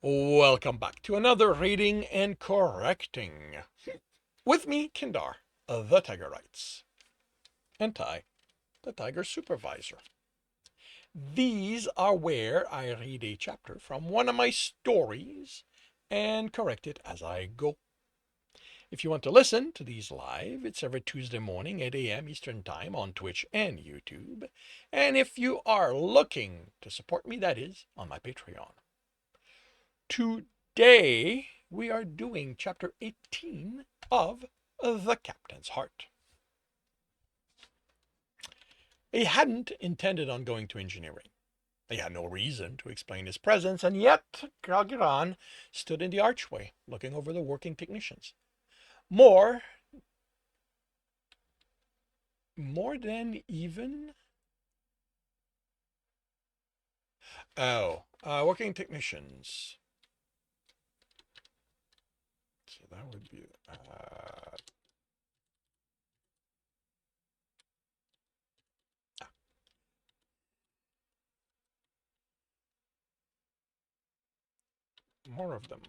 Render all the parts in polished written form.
Welcome back to another reading and correcting. With me, Kindar, the Tiger Writes, and Ty, the Tiger Supervisor. These are where I read a chapter from one of my stories and correct it as I go. If you want to listen to these live, it's every Tuesday morning, 8 a.m. Eastern Time on Twitch and YouTube. And if you are looking to support me, that is on my Patreon. Today, we are doing chapter 18 of The Captain's Heart. He hadn't intended on going to engineering. He had no reason to explain his presence, and yet Gralgiran stood in the archway, looking over the working technicians. More than even... working technicians. So that would be... more of them.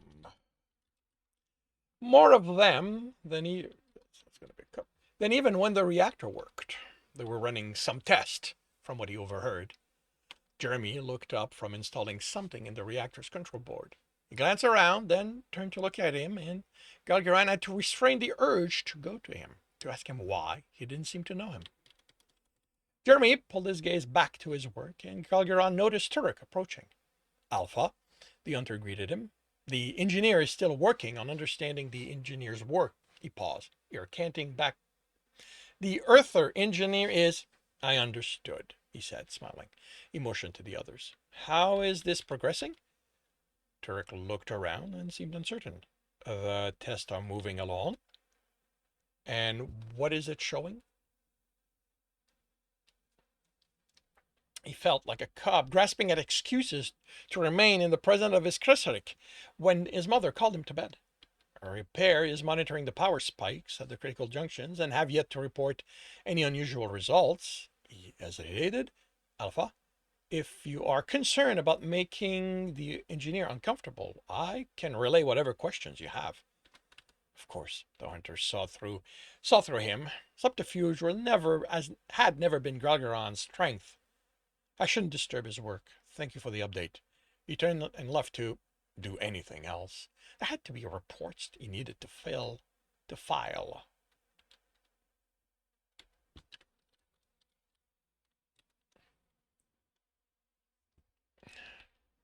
More of them than than even when the reactor worked. They were running some test, from what he overheard. Jeremy looked up from installing something in the reactor's control board. He glanced around, then turned to look at him, and Gralgiran had to restrain the urge to go to him, to ask him why he didn't seem to know him. Jeremy pulled his gaze back to his work, and Gralgiran noticed Turek approaching. Alpha, the hunter greeted him. The engineer is still working on understanding the engineer's work. He paused, ear canting back. The Earther engineer is... I understood, he said, smiling. He motioned to the others. How is this progressing? Turek looked around and seemed uncertain. The tests are moving along. And what is it showing? He felt like a cub grasping at excuses to remain in the presence of his Kresserik when his mother called him to bed. A repair is monitoring the power spikes at the critical junctions and have yet to report any unusual results. He hesitated. Alpha, if you are concerned about making the engineer uncomfortable, I can relay whatever questions you have. Of course, the hunter saw through him. Subterfuge had never been Gralgiran's strength. I shouldn't disturb his work. Thank you for the update. He turned and left to do anything else. There had to be reports he needed to file.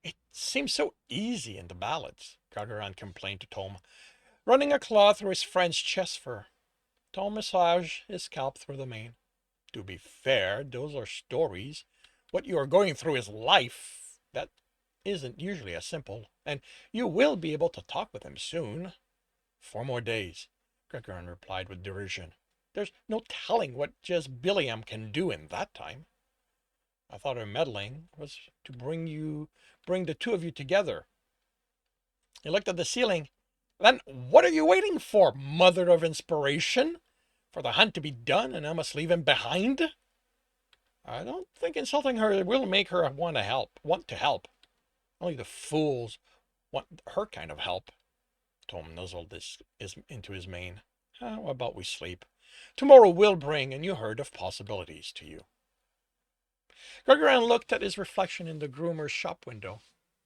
It seems so easy in the ballads, Gralgiran complained to Tom, running a claw through his friend's chest fur. Tom massaged his scalp through the mane. To be fair, those are stories. What you are going through is life. That isn't usually as simple, and you will be able to talk with him soon. 4 more days, Gralgiran replied with derision. There's no telling what just Billiam can do in that time. I thought her meddling was to bring the two of you together. He looked at the ceiling. Then what are you waiting for, mother of inspiration? For the hunt to be done and I must leave him behind? I don't think insulting her will make her want to help. Only the fools want her kind of help. Tom nuzzled into his mane. How about we sleep? Tomorrow will bring a new herd of possibilities to you. Gralgiran looked at his reflection in the groomer's shop window.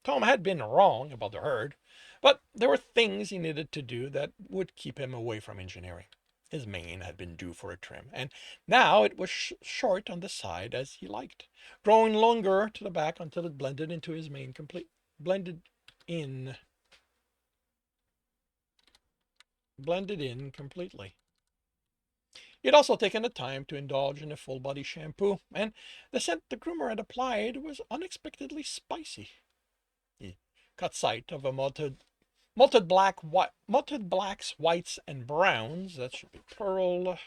Tom had been wrong about the herd, but there were things he needed to do that would keep him away from engineering. His mane had been due for a trim, and now it was short on the side as he liked, growing longer to the back until it blended into his mane blended in completely. He had also taken the time to indulge in a full body shampoo, and the scent the groomer had applied was unexpectedly spicy. He caught sight of a malted blacks, whites, and browns, that should be pearl,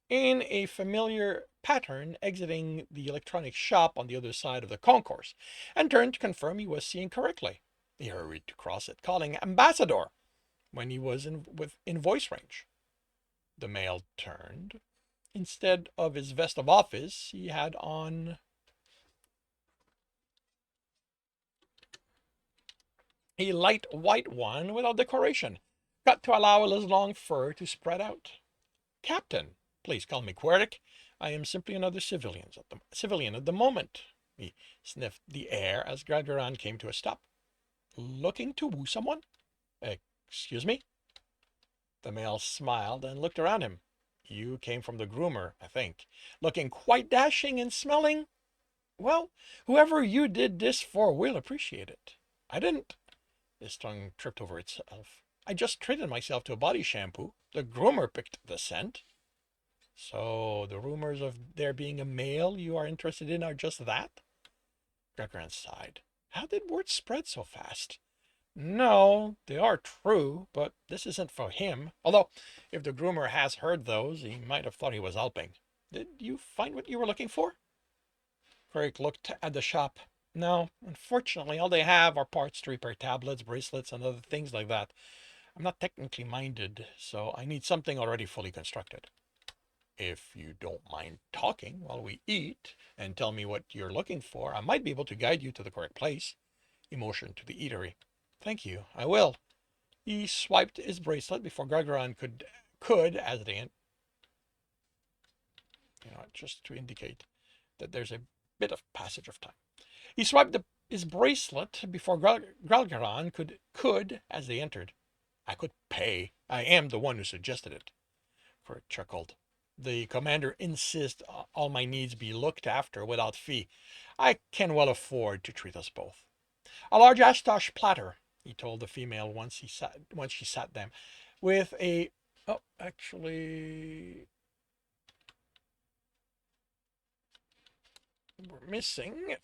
in a familiar pattern exiting the electronics shop on the other side of the concourse, and turned to confirm he was seeing correctly. He hurried to cross it, calling Ambassador when he was in voice range. The male turned. Instead of his vest of office, he had on a light white one without decoration, cut to allow his long fur to spread out. Captain, please call me Querrick. I am simply another civilian at the moment. He sniffed the air as Gralgiran came to a stop. Looking to woo someone? Excuse me? The male smiled and looked around him. You came from the groomer, I think. Looking quite dashing and smelling. Well, whoever you did this for will appreciate it. I didn't. His tongue tripped over itself. I just treated myself to a body shampoo. The groomer picked the scent. So the rumors of there being a male you are interested in are just that? Gralgiran sighed. How did word spread so fast? No, they are true, but this isn't for him. Although, if the groomer has heard those, he might have thought he was helping. Did you find what you were looking for? Craig looked at the shop. No, unfortunately, all they have are parts to repair tablets, bracelets, and other things like that. I'm not technically minded, so I need something already fully constructed. If you don't mind talking while we eat and tell me what you're looking for, I might be able to guide you to the correct place. He motioned to the eatery. Thank you, I will. He swiped his bracelet before Gralgiran could as they, just to indicate that there's a bit of passage of time. He swiped his bracelet before Gralgiran could as they entered. I could pay. I am the one who suggested it. Kurt chuckled. The commander insists all my needs be looked after without fee. I can well afford to treat us both. A large Ashtosh platter, he told the female once she sat down, with a actually we're missing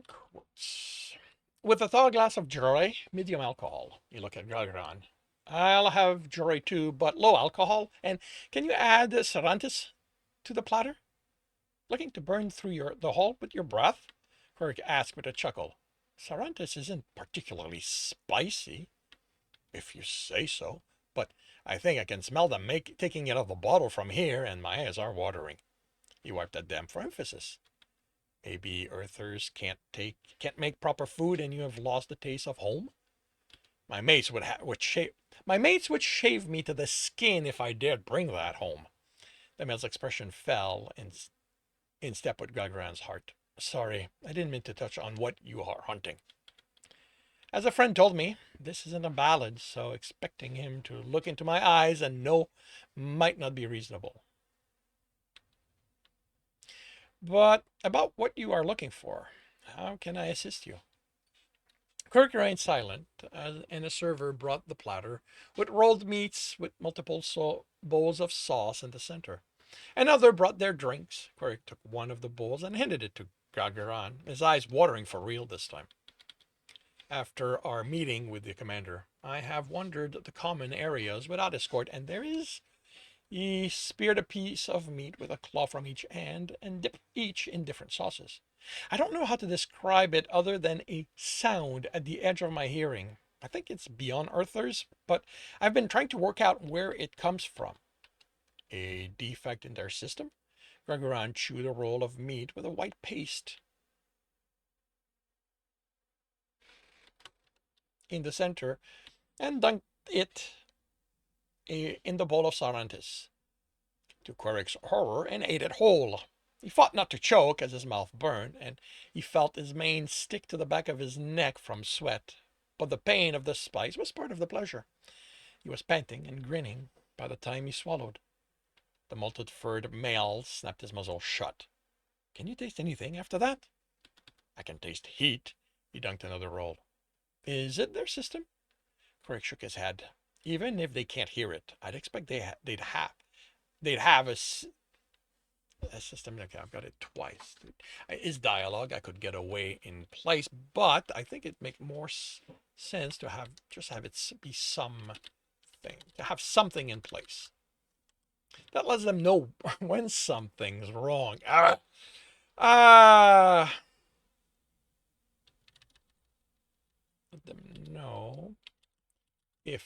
quotes. With a tall glass of Jure, medium alcohol. You look at Gralgiran. I'll have Jure too, but low alcohol. And can you add Sarantis to the platter? Looking to burn through the hole with your breath? Quirk asked with a chuckle. Sarantis isn't particularly spicy, if you say so, but I think I can smell them taking it out of the bottle from here, and my eyes are watering. He wiped at them for emphasis. Maybe Earthers can't make proper food, and you have lost the taste of home. My mates would shave me to the skin if I dared bring that home. The male's expression fell in step with Gralgiran's heart. Sorry, I didn't mean to touch on what you are hunting. As a friend told me, this isn't a ballad, so expecting him to look into my eyes and know might not be reasonable. But about what you are looking for, how can I assist you? Kirk remained silent, and a server brought the platter with rolled meats with multiple bowls of sauce in the center. Another brought their drinks. Quirk took one of the bowls and handed it to Gralgiran, his eyes watering for real this time. After our meeting with the commander, I have wandered the common areas without escort, and there is. He speared a piece of meat with a claw from each end and dipped each in different sauces. I don't know how to describe it other than a sound at the edge of my hearing. I think it's beyond Earthers, but I've been trying to work out where it comes from. A defect in their system? Gralgiran chewed a roll of meat with a white paste in the center and dunked it in the bowl of Sarantis, to Queric's horror, and ate it whole. He fought not to choke as his mouth burned, and he felt his mane stick to the back of his neck from sweat. But the pain of the spice was part of the pleasure. He was panting and grinning by the time he swallowed. The multed-furred male snapped his muzzle shut. Can you taste anything after that? I can taste heat. He dunked another roll. Is it their system? Queric shook his head. Even if they can't hear it, I'd expect they'd have a system. Okay, I've got it twice. Is dialogue I could get away in place, but I think it'd make more sense to have it be something, to have something in place that lets them know when something's wrong. Let them know if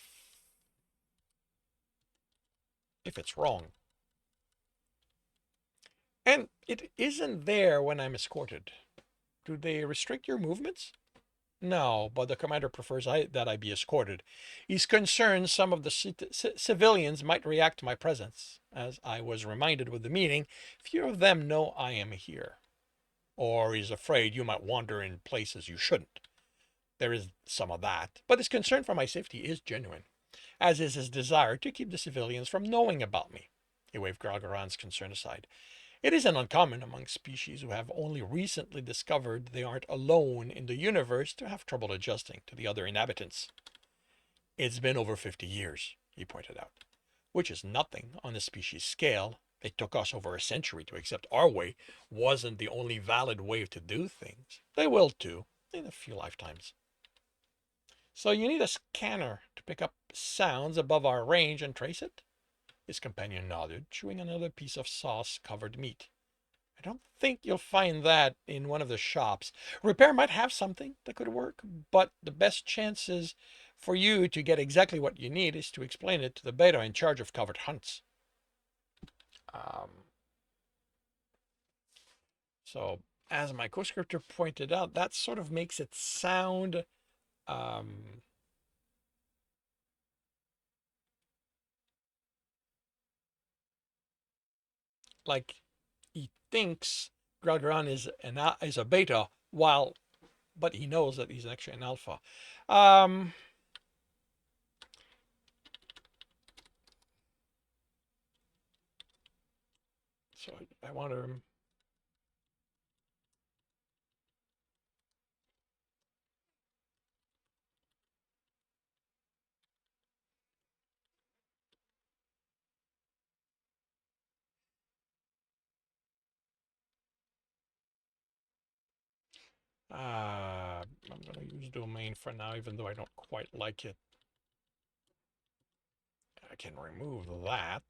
if it's wrong. And it isn't there when I'm escorted. Do they restrict your movements? No, but the commander prefers that I be escorted. He's concerned some of the civilians might react to my presence. As I was reminded with the meeting, few of them know I am here. Or he's afraid you might wander in places you shouldn't. There is some of that, but his concern for my safety is genuine, as is his desire to keep the civilians from knowing about me. He waved Gralgiran's concern aside. It isn't uncommon among species who have only recently discovered they aren't alone in the universe to have trouble adjusting to the other inhabitants. It's been over 50 years, he pointed out, which is nothing on a species scale. It took us over a century to accept our way wasn't the only valid way to do things. They will too, in a few lifetimes. So you need a scanner to pick up sounds above our range and trace it? His companion nodded, chewing another piece of sauce-covered meat. I don't think you'll find that in one of the shops. Repair might have something that could work, but the best chances for you to get exactly what you need is to explain it to the beta in charge of covert hunts. Um, so, as my co-scriptor pointed out, that sort of makes it sound like he thinks Gralgiran is a beta, but he knows that he's actually an alpha. So I want to. I'm going to use domain for now, even though I don't quite like it. I can remove that.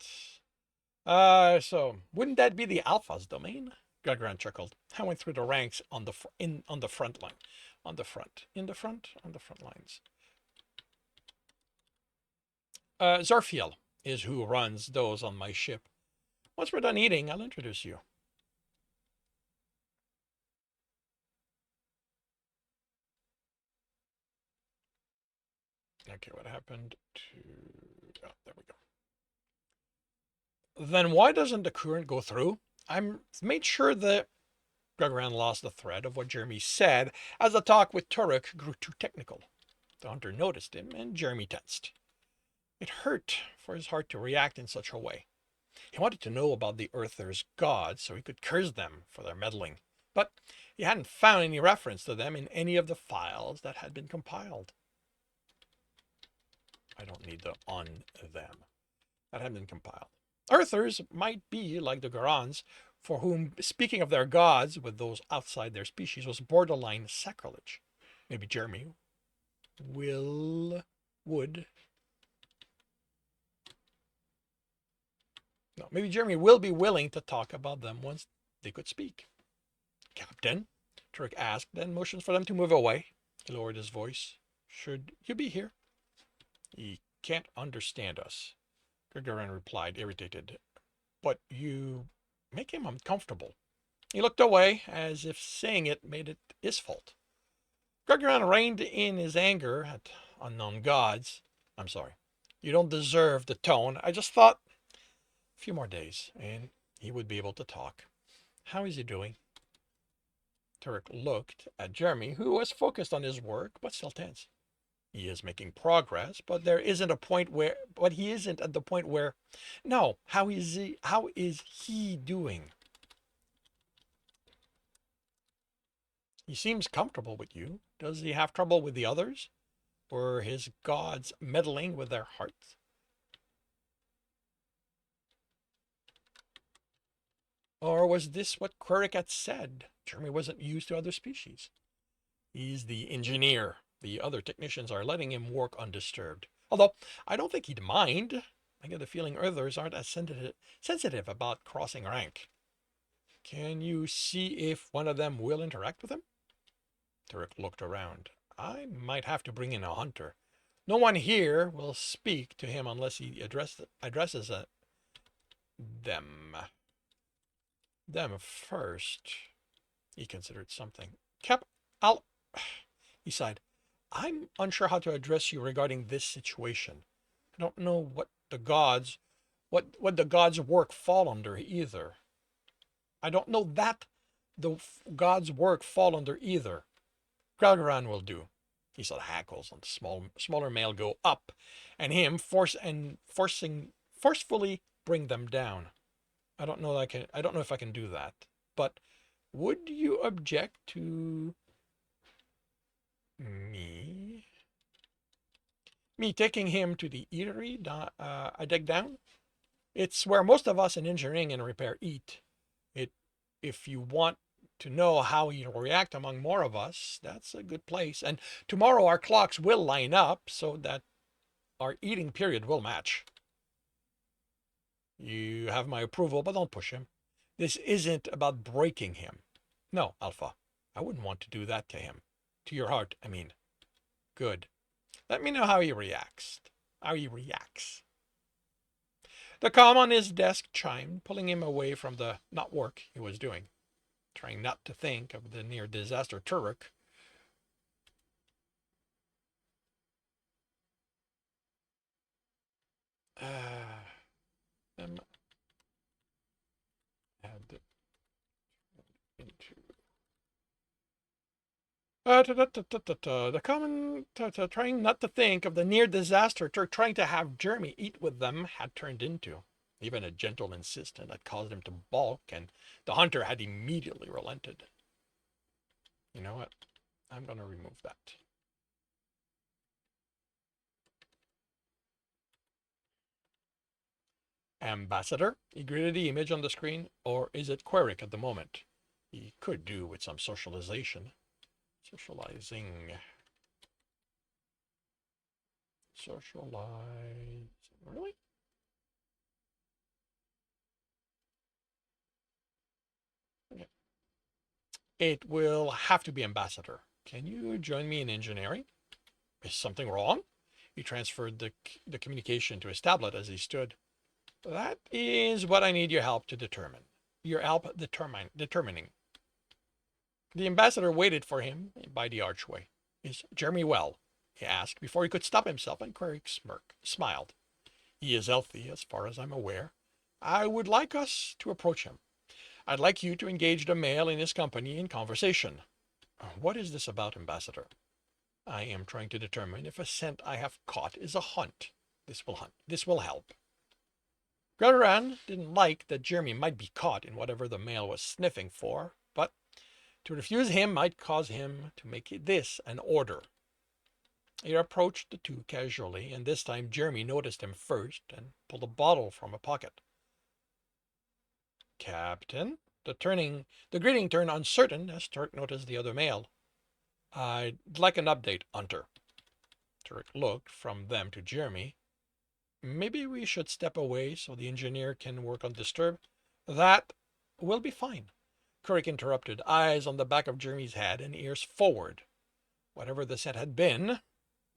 So wouldn't that be the alpha's domain? Gralgiran chuckled. I went through the ranks on the front line, on the front lines. Zarfiel is who runs those on my ship. Once we're done eating, I'll introduce you. Okay, what happened to... Oh, there we go. Then why doesn't the current go through? I'm made sure that Gralgiran lost the thread of what Jeremy said as the talk with Turek grew too technical. The hunter noticed him, and Jeremy tensed. It hurt for his heart to react in such a way. He wanted to know about the Earthers' gods so he could curse them for their meddling, but he hadn't found any reference to them in any of the files that had been compiled. I don't need the on them. That had been compiled. Earthers might be like the Garans, for whom speaking of their gods with those outside their species was borderline sacrilege. Maybe Jeremy would no, maybe Jeremy will be willing to talk about them once they could speak. Captain, Turek asked, then motions for them to move away. He lowered his voice. Should you be here? He can't understand us, Gralgiran replied, irritated. But you make him uncomfortable. He looked away, as if saying it made it his fault. Gralgiran reined in his anger at unknown gods. I'm sorry. You don't deserve the tone. I just thought a few more days, and he would be able to talk. How is he doing? Turek looked at Jeremy, who was focused on his work, but still tense. He is making progress, but there isn't a point where, but he isn't at the point where, no, how is he doing? He seems comfortable with you. Does he have trouble with the others? Were his gods meddling with their hearts? Or was this what Quirk had said? Jeremy wasn't used to other species. He's the engineer. The other technicians are letting him work undisturbed. Although, I don't think he'd mind. I get the feeling others aren't as sensitive about crossing rank. Can you see if one of them will interact with him? Turek looked around. I might have to bring in a hunter. No one here will speak to him unless he addresses it. them. Them first. He considered something. Cap, I'll... He sighed. I'm unsure how to address you regarding this situation. I don't know what the gods, what the gods' work fall under either. I don't know that the gods' work fall under either. Gralgiran will do. He saw the hackles on the smaller male go up, and him forcefully bring them down. I don't know if I can do that. But would you object to me taking him to the eatery I dig down? It's where most of us in engineering and repair eat. If you want to know how he'll react among more of us, that's a good place. And tomorrow our clocks will line up so that our eating period will match. You have my approval, but don't push him. This isn't about breaking him. No, Alpha, I wouldn't want to do that to him. To your heart, I mean. Good. Let me know how he reacts. The comm on his desk chimed, pulling him away from the not work he was doing, trying not to think of the near disaster Turek. Them had into the common trying not to think of the near disaster Turk trying to have Jeremy eat with them had turned into. Even a gentle insistence had caused him to balk, and the hunter had immediately relented. You know what? I'm going to remove that. Ambassador? He greeted the image on the screen, or is it Queric at the moment? He could do with some socialization. Socializing. Socialize. Really? Okay. It will have to be Ambassador. Can you join me in engineering? Is something wrong? He transferred the communication to his tablet as he stood. That is what I need your help to determine. Your help determining. The ambassador waited for him by the archway. Is Jeremy well? He asked before he could stop himself, and Queric smiled. He is healthy as far as I'm aware. I would like us to approach him. I'd like you to engage the male in his company in conversation. What is this about, Ambassador? I am trying to determine if a scent I have caught is a hunt. This will help. Gralgiran didn't like that Jeremy might be caught in whatever the male was sniffing for, but to refuse him might cause him to make this an order. He approached the two casually, and this time Jeremy noticed him first and pulled a bottle from a pocket. Captain? The greeting turned uncertain as Turk noticed the other male. I'd like an update, Hunter. Turk looked from them to Jeremy. Maybe we should step away so the engineer can work on Disturb. That will be fine. Queric interrupted, eyes on the back of Jeremy's head and ears forward. Whatever the scent had been,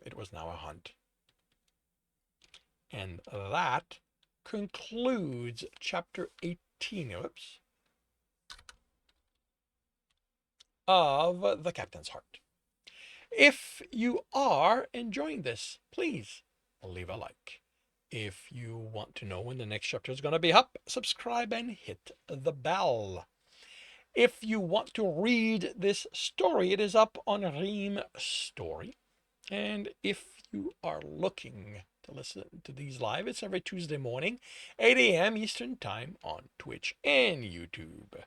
it was now a hunt. And that concludes chapter 18. Oops. Of The Captain's Heart. If you are enjoying this, please leave a like. If you want to know when the next chapter is going to be up, subscribe and hit the bell. If you want to read this story, it is up on Ream Story. And if you are looking to listen to these live, it's every Tuesday morning, 8 a.m. Eastern Time on Twitch and YouTube.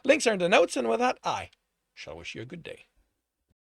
Links are in the notes, and with that, I shall wish you a good day.